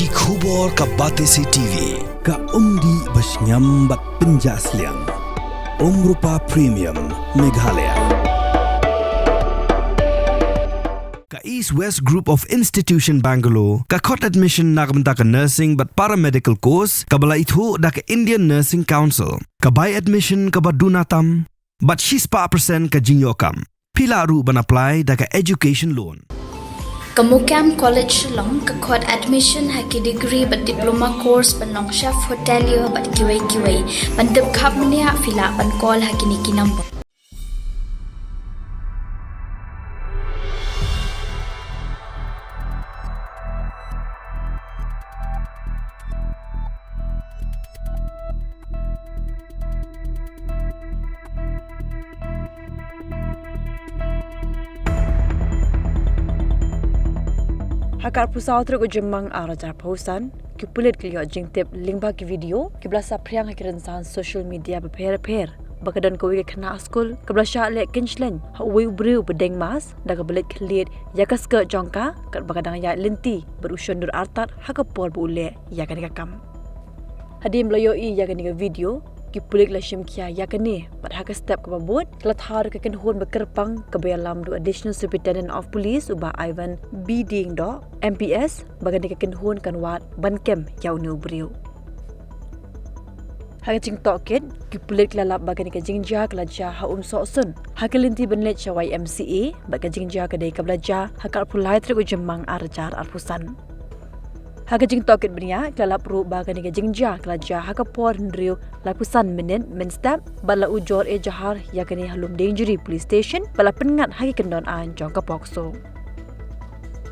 Ki khubor ka Batesi TV. Ka umdi basnyam bat penjaslian. Rupa Premium Meghalaya. Ka East West Group of Institution Bangalore. Ka khot admission nagamta ka nursing but paramedical course. Ka bala ithu da ka Indian Nursing Council. Ka buy admission ka badunatam. But she's pa percent ka jingyokam. Pila ru ban apply da ka education loan. Kamukam College Long kakot admission haki degree but diploma course panong chef hotelier but kiway pandep khap mania fila pan call haki niki number. Hakar pusau teruk jemang arajar pausan ki pulit kliyo jingtip lingba ki video ki blasa priang hakiransan social media beper bakadan ko wike khana skul kablasha le Kynshleiñ hawi Briew bedeng mas daga belit Khyllied yakas ke jongka kat bakadang ya lenti berusion dur artat hakapol bule ya kan kam hadim loyo I ya kan video ki pulit la shim kya ya kan ni pat haka step ka babut klathar ka kan hon bekerpang ka bayalam du additional superintendent of police uba Ivan B ding do MPS bagan ka kan hon kan wat ban kem yau nu Briew haka jing toket ki pulit la lap bagan ka jingja kala ja ha so sun haka linti benlet chawai MCA bagan jingja ka dei ka blaja haka pulai trek jemang arjar arpusan haka jing toket benia kala pro bagan ka jingja kala ja haka por Briew lapusan menen menstap bala ujor jahar yakani halum danger police station bala pengat haki kendon an jong ka pokso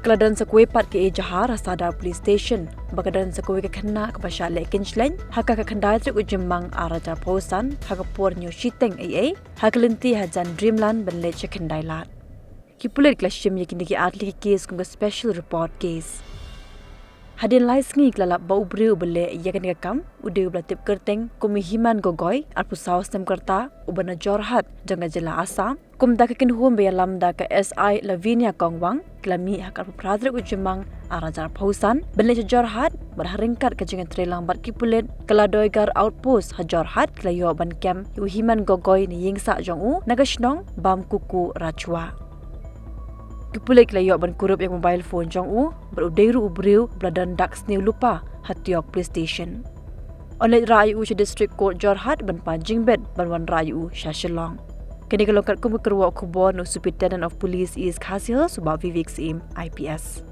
keladan sakwe pat ke jahar asada police station bagadan sakwe ke khana ka basha le Kynshleiñ haka ka khandai trek ujemang araja posan haka por nyo shiteng aa haklenti hajan dreamland benle chekhandai lat ki pulit klashim yakini ki atli case kunga special report case hadin lai sngi klala bau Briew bele yakan ka kam ude blatip kerteng kumi himan gogoy arpusau stem karta ubana Jorhat janga jela Assam kumda ka kinhum be lamda ka SI Lavinia Kongwang klami hakar pradre ujemang arajar pausan bele Jorhat berharingkat ka jingan trelang bat ki pulet kala doigar outpost ha Jorhat klayo ban kem yu himan gogoy ni yingsa jongu nagashnong bam kuku rachwa Pulit layo ban kurup yang mobile phone jong berudairu Briew bladan dax new lupa hatiok police station. Onlet rayu district court Jorhat ban panjing bed ban wan rayu Shashalong. Kini kalongkat kumu kerwa kubon superintendent of police is Khyllied subab Vivek Sim IPS.